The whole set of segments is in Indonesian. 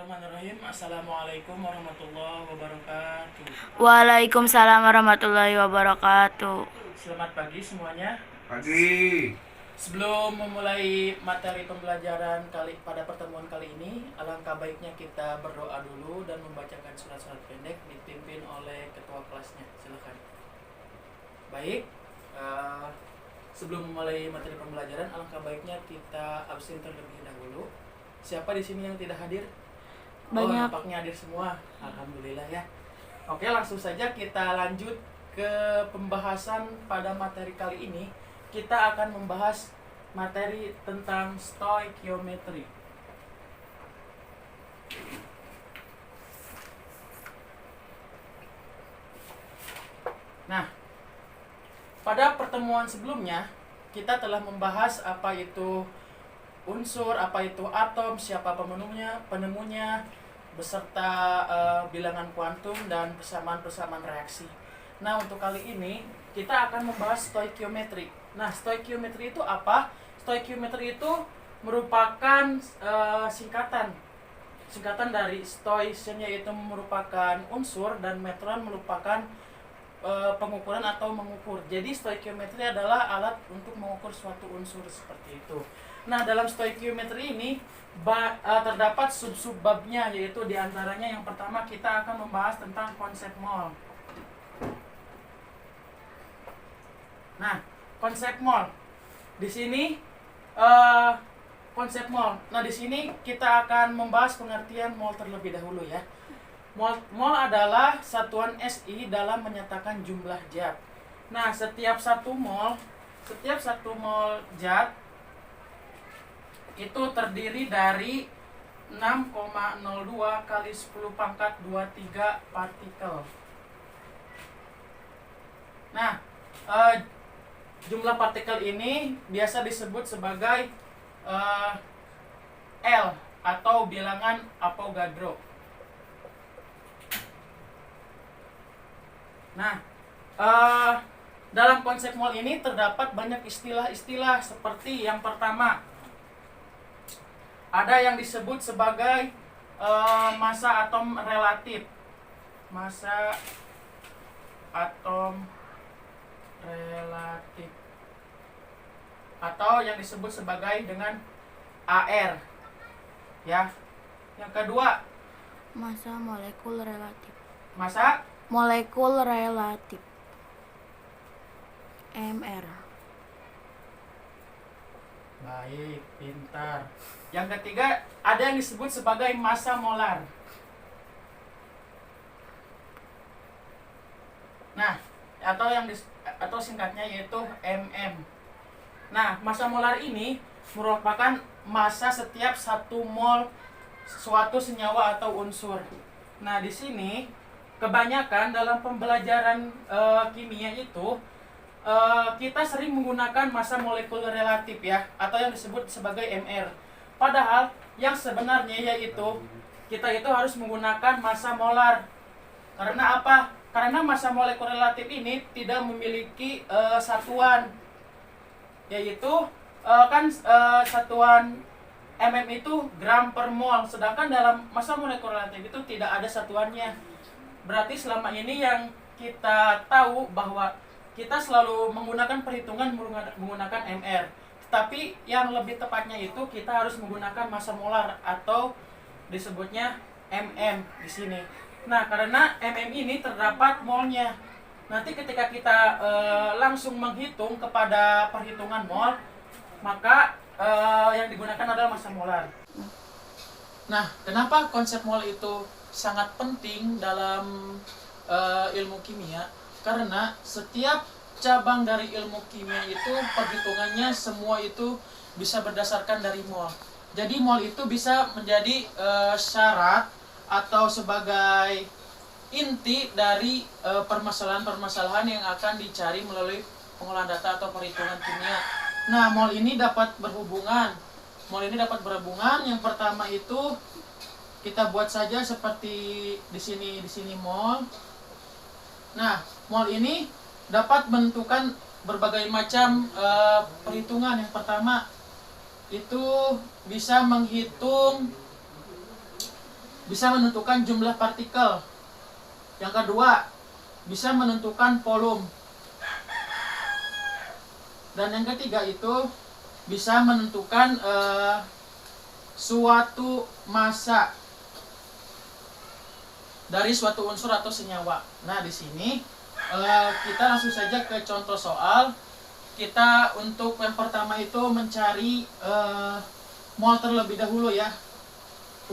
Bismillahirrahmanirrahim. Assalamualaikum warahmatullahi wabarakatuh. Waalaikumsalam warahmatullahi wabarakatuh. Selamat pagi semuanya. Pagi. Sebelum memulai materi pembelajaran pada pertemuan kali ini, alangkah baiknya kita berdoa dulu dan membacakan surat-surat pendek dipimpin oleh ketua kelasnya. Silakan. Baik. Sebelum memulai materi pembelajaran, alangkah baiknya kita absen terlebih dahulu. Siapa di sini yang tidak hadir? Oh, Banyak. nampaknya hadir semua. Alhamdulillah ya. Oke, langsung saja kita lanjut ke pembahasan pada materi kali ini. Kita akan membahas materi tentang stoichiometry. Nah, pada pertemuan sebelumnya kita telah membahas apa itu unsur, apa itu atom, siapa penemunya, beserta bilangan kuantum dan persamaan-persamaan reaksi. Nah, untuk kali ini kita akan membahas stoichiometry. Nah, stoichiometry itu apa? Stoichiometry itu merupakan singkatan dari stoichiometry, yaitu merupakan unsur, dan metron merupakan pengukuran atau mengukur. Jadi stoichiometry adalah alat untuk mengukur suatu unsur seperti itu. Nah, dalam stoichiometry ini terdapat sub-subbabnya, yaitu diantaranya yang pertama kita akan membahas tentang konsep mol. Nah, konsep mol di sini konsep mol. Nah, di sini kita akan membahas pengertian mol terlebih dahulu ya. Mol adalah satuan SI dalam menyatakan jumlah zat. Nah, setiap satu mol zat itu terdiri dari 6,02 kali 10 pangkat 23 partikel. Nah, jumlah partikel ini biasa disebut sebagai L atau bilangan Avogadro. Nah, dalam konsep mol ini terdapat banyak istilah-istilah, seperti yang pertama ada yang disebut sebagai massa atom relatif. Massa atom relatif, atau yang disebut sebagai dengan AR. Ya. Yang kedua, Massa molekul relatif. massa Molekul relatif. MR. baik, pintar. Yang ketiga, ada yang disebut sebagai massa molar. Nah, atau singkatnya yaitu MM. Nah, massa molar ini merupakan massa setiap 1 mol suatu senyawa atau unsur. Nah, di sini kebanyakan dalam pembelajaran kimia itu kita sering menggunakan massa molekul relatif ya, atau yang disebut sebagai MR. Padahal yang sebenarnya yaitu kita itu harus menggunakan massa molar. Karena apa? Karena massa molekul relatif ini tidak memiliki satuan, yaitu satuan mm itu gram per mol, sedangkan dalam massa molekul relatif itu tidak ada satuannya. Berarti selama ini yang kita tahu bahwa kita selalu menggunakan perhitungan menggunakan MR. Tapi yang lebih tepatnya itu kita harus menggunakan massa molar atau disebutnya MM di sini. Nah, karena MM ini terdapat molnya. Nanti ketika kita langsung menghitung kepada perhitungan mol, maka yang digunakan adalah massa molar. Nah, kenapa konsep mol itu sangat penting dalam ilmu kimia? Karena setiap cabang dari ilmu kimia itu perhitungannya semua itu bisa berdasarkan dari mol. Jadi mol itu bisa menjadi syarat atau sebagai inti dari permasalahan-permasalahan yang akan dicari melalui pengolahan data atau perhitungan kimia. Nah, mol ini dapat berhubungan. Yang pertama itu kita buat saja seperti di sini mol. Nah, mol ini dapat menentukan berbagai macam perhitungan. Yang pertama itu bisa menghitung bisa menentukan jumlah partikel. Yang kedua, bisa menentukan volume. Dan yang ketiga itu bisa menentukan suatu massa dari suatu unsur atau senyawa. Nah, di sini kita langsung saja ke contoh soal. Kita untuk yang pertama itu mencari mol terlebih dahulu ya.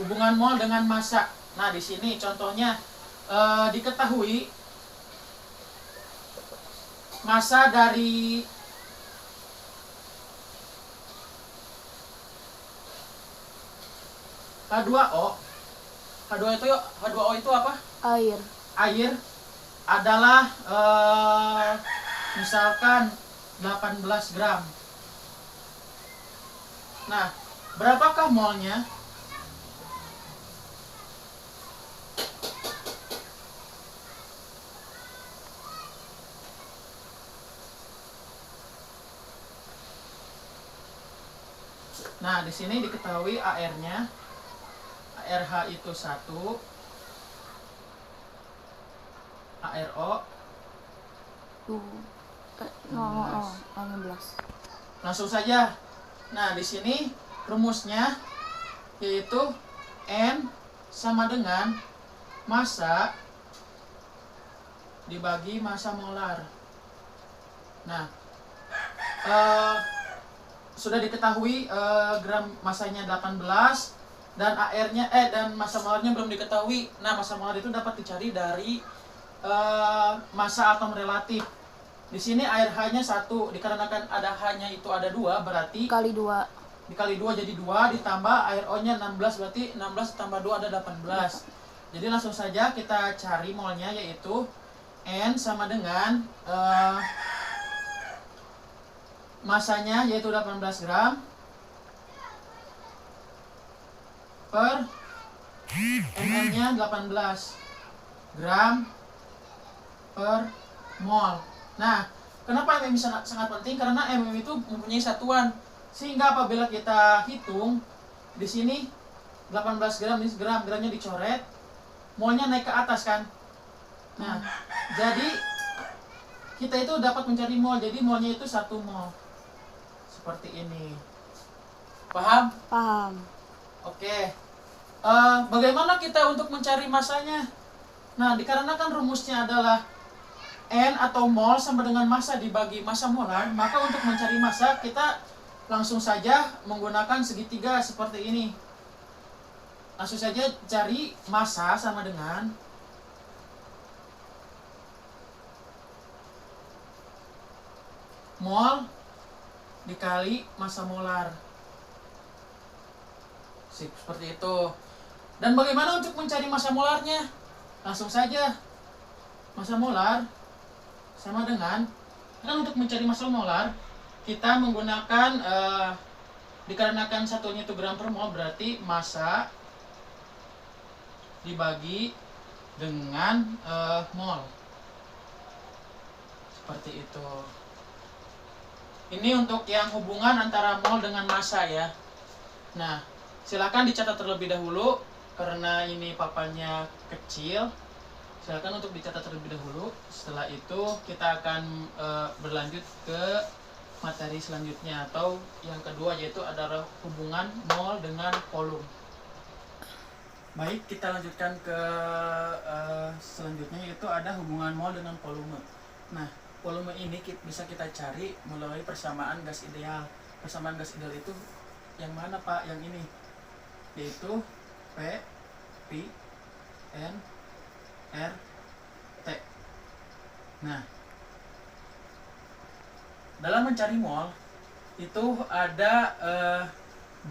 Hubungan mol dengan massa. Nah, di sini contohnya diketahui massa dari H2O. H2O itu apa? Air. Air adalah misalkan 18 gram. Nah, berapakah molnya? Nah, di sini diketahui AR-nya. ARH itu 1, ARO 16. langsung saja. Nah, di sini rumusnya yaitu N sama dengan massa dibagi massa molar. Nah, sudah diketahui gram massanya 18 dan AR-nya dan massa molarnya belum diketahui. Nah, massa molar itu dapat dicari dari massa atom relatif. Di sini ARH-nya 1, dikarenakan ada H-nya itu ada 2, berarti Kali 2. dikali 2 jadi 2, ditambah ARO-nya 16, berarti 16 tambah 2 ada 18. Jadi langsung saja kita cari molnya, yaitu N sama dengan masanya yaitu 18 gram per mm-nya 18 gram per mol. Nah, kenapa mm sangat penting? Karena mm itu mempunyai satuan, sehingga apabila kita hitung di sini 18 gram, ini gram, gramnya dicoret, molnya naik ke atas kan. Nah, jadi kita itu dapat mencari mol, jadi molnya itu 1 mol. Seperti ini. Paham? Paham. Oke. Bagaimana kita untuk mencari massanya? Nah, dikarenakan rumusnya adalah N atau mol sama dengan massa dibagi massa molar, maka untuk mencari massa kita langsung saja menggunakan segitiga seperti ini. Langsung saja cari massa sama dengan mol dikali massa molar. Seperti itu. Dan bagaimana untuk mencari massa molarnya? Langsung saja. Massa molar sama dengan, kan untuk mencari massa molar kita menggunakan dikarenakan satunya itu gram per mol, berarti massa dibagi dengan mol. Seperti itu. Ini untuk yang hubungan antara mol dengan massa ya. Nah, silakan dicatat terlebih dahulu karena ini papannya kecil. Silakan untuk dicatat terlebih dahulu. Setelah itu kita akan berlanjut ke materi selanjutnya, atau yang kedua, yaitu adalah hubungan mol dengan volume. Baik, kita lanjutkan ke selanjutnya, yaitu ada hubungan mol dengan volume. Nah, volume ini bisa kita cari melalui persamaan gas ideal. Persamaan gas ideal itu yang mana, Pak? Yang ini, yaitu P, Pi, N, R, T. Nah, dalam mencari mol itu ada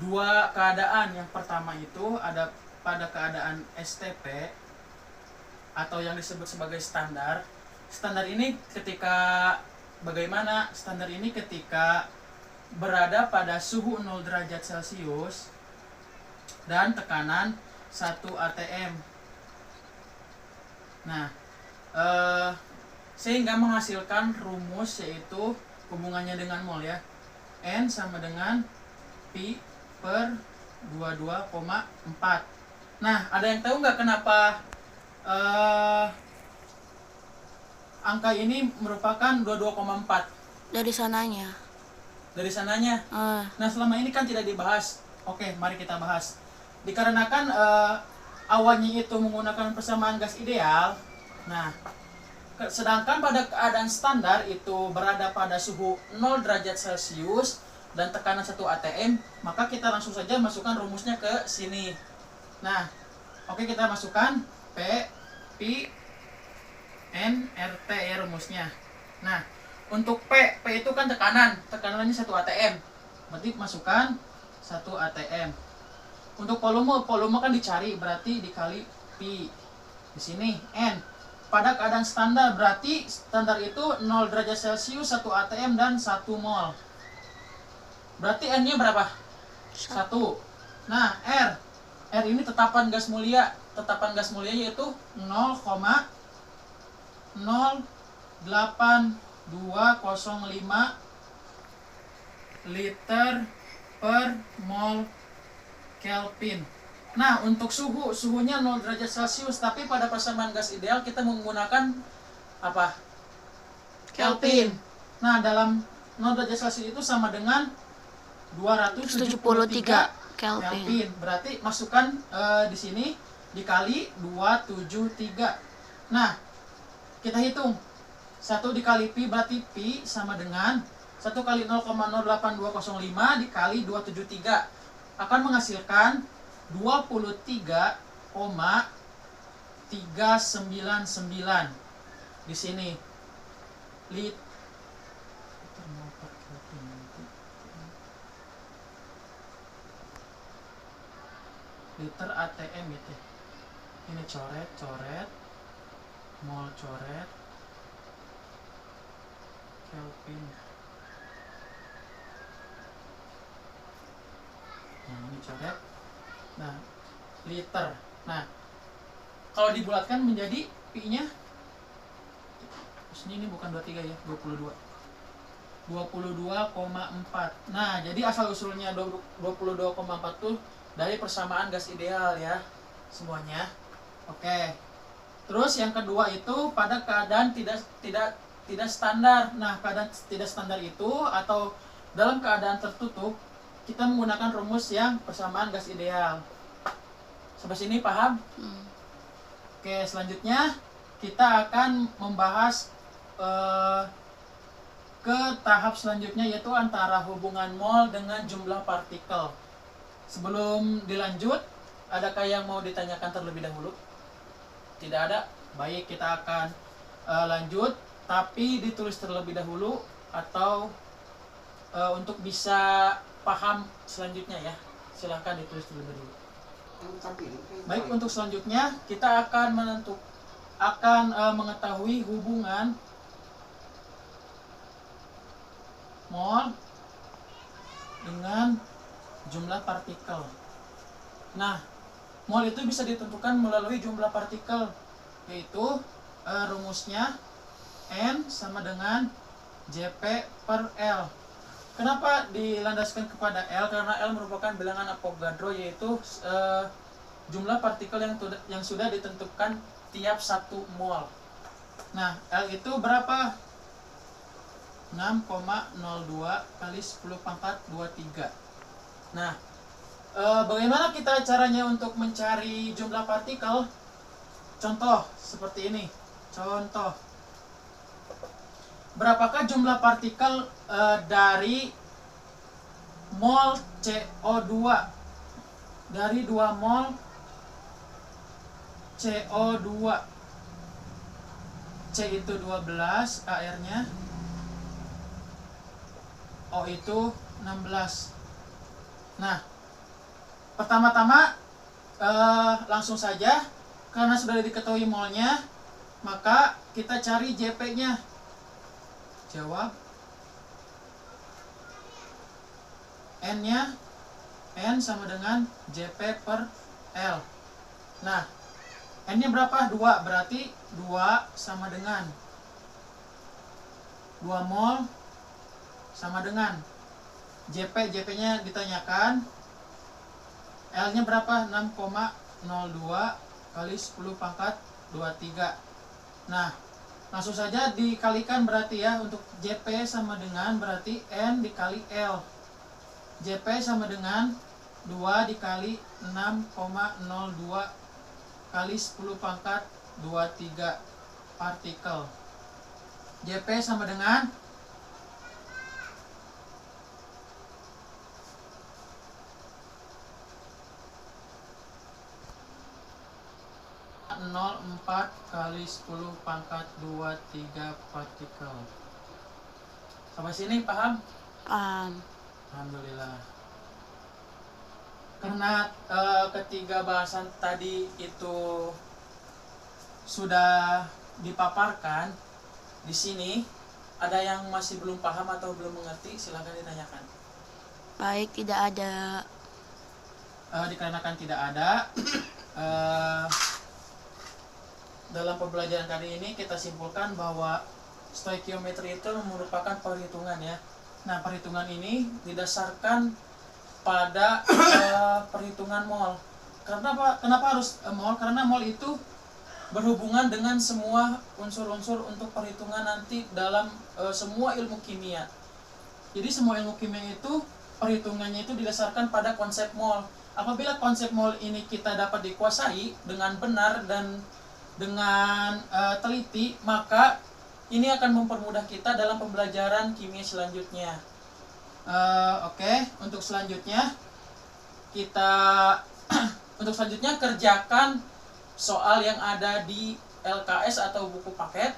dua keadaan. Yang pertama itu ada pada keadaan STP atau yang disebut sebagai standar. Standar ini ketika bagaimana? Standar ini ketika berada pada suhu 0 derajat Celcius dan tekanan 1 atm. Nah, sehingga menghasilkan rumus, yaitu hubungannya dengan mol ya. N sama dengan Pi per 22,4. Nah, ada yang tahu nggak kenapa angka ini merupakan 22,4 Dari sananya. dari sananya? Nah, selama ini kan tidak dibahas. Oke, mari kita bahas. Dikarenakan awannya itu menggunakan persamaan gas ideal. Nah, sedangkan pada keadaan standar itu berada pada suhu 0 derajat Celcius dan tekanan 1 atm, maka kita langsung saja masukkan rumusnya ke sini. Nah, oke, kita masukkan P, Pi, N, RT ya rumusnya. Nah, untuk P itu kan tekanannya 1 atm. Berarti masukkan 1 atm. Untuk volume kan dicari, berarti dikali Pi. Di sini N. Pada keadaan standar, berarti standar itu 0 derajat Celcius, 1 atm dan 1 mol. Berarti N-nya berapa? 1. Nah, R ini tetapan gas mulia. Tetapan gas mulia yaitu 0,08205 liter per mol Kelvin. Nah, untuk suhunya 0 derajat Celcius, tapi pada persamaan gas ideal kita menggunakan apa? Kelvin. Nah, dalam 0 derajat Celcius itu sama dengan 273 Kelvin. Berarti masukkan di sini dikali 273. Nah, kita hitung. 1 dikali Pi berarti Pi sama dengan 1 kali 0,08205 dikali 273 akan menghasilkan 23,399 di sini liter ATM itu. Ini coret, mol coret, Kelvin. Nah, ini coret. Nah, liter. Nah, kalau dibulatkan menjadi Pi-nya ini bukan 23 ya, 22. 22,4. Nah, jadi asal usulnya 22,4 tuh dari persamaan gas ideal ya semuanya. Oke. Terus yang kedua itu pada keadaan tidak standar. Nah, keadaan tidak standar itu atau dalam keadaan tertutup kita menggunakan rumus yang persamaan gas ideal. Sampai sini paham? Oke, selanjutnya kita akan membahas ke tahap selanjutnya, yaitu antara hubungan mol dengan jumlah partikel. Sebelum dilanjut, adakah yang mau ditanyakan terlebih dahulu? Tidak ada? Baik, kita akan lanjut, tapi ditulis terlebih dahulu atau untuk bisa paham selanjutnya ya. Silahkan ditulis terlebih dahulu. Baik, untuk selanjutnya kita akan mengetahui hubungan mol dengan jumlah partikel. Nah, mol itu bisa ditentukan melalui jumlah partikel, yaitu rumusnya N sama dengan Jp per L. Kenapa dilandaskan kepada L? Karena L merupakan bilangan Avogadro, yaitu jumlah partikel yang sudah ditentukan tiap 1 mol. Nah, L itu berapa? 6,02 kali 10 pangkat 23. Nah, bagaimana kita caranya untuk mencari jumlah partikel? Contoh seperti ini. Contoh. Berapakah jumlah partikel dari mol CO2? Dari 2 mol CO2. C itu 12 AR-nya. O itu 16. Nah, pertama-tama langsung saja, karena sudah diketahui molnya, maka kita cari Jp-nya. Jawab. N-nya, N sama dengan Jp per L. Nah, N-nya berapa? 2, berarti 2 sama dengan 2 mol sama dengan Jp-nya ditanyakan, L-nya berapa? 6,02 kali 10 pangkat 23. Nah, langsung saja dikalikan berarti ya, untuk JP sama dengan berarti N dikali L. JP sama dengan 2 dikali 6,02 kali 10 pangkat 23 partikel. JP sama dengan 0,4 kali 10 pangkat 23 partikel. Sampai sini paham? Paham. Alhamdulillah. Karena ketiga bahasan tadi itu sudah dipaparkan, di sini ada yang masih belum paham atau belum mengerti, silakan ditanyakan. Baik, tidak ada. Dikarenakan tidak ada, dalam pembelajaran kali ini kita simpulkan bahwa stoikiometri itu merupakan perhitungan ya. Nah, perhitungan ini didasarkan pada perhitungan mol. Kenapa harus mol? Karena mol itu berhubungan dengan semua unsur-unsur untuk perhitungan nanti dalam semua ilmu kimia. Jadi semua ilmu kimia itu perhitungannya itu didasarkan pada konsep mol. Apabila konsep mol ini kita dapat dikuasai dengan benar dan dengan teliti, maka ini akan mempermudah kita dalam pembelajaran kimia selanjutnya. Oke, untuk selanjutnya kita untuk selanjutnya kerjakan soal yang ada di LKS atau buku paket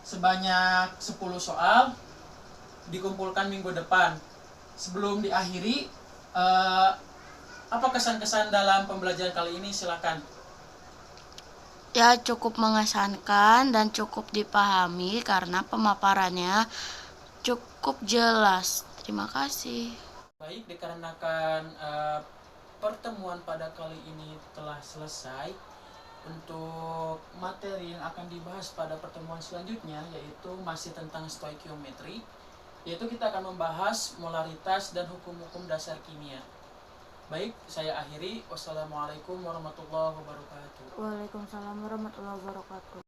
sebanyak 10 soal, dikumpulkan minggu depan. Sebelum diakhiri, apa kesan-kesan dalam pembelajaran kali ini? Silakan. Ya, cukup mengesankan dan cukup dipahami karena pemaparannya cukup jelas. Terima kasih. Baik, dikarenakan pertemuan pada kali ini telah selesai, untuk materi yang akan dibahas pada pertemuan selanjutnya yaitu masih tentang stoikiometri, yaitu kita akan membahas molaritas dan hukum-hukum dasar kimia. Baik, saya akhiri. Wassalamualaikum warahmatullahi wabarakatuh. Waalaikumsalam warahmatullahi wabarakatuh.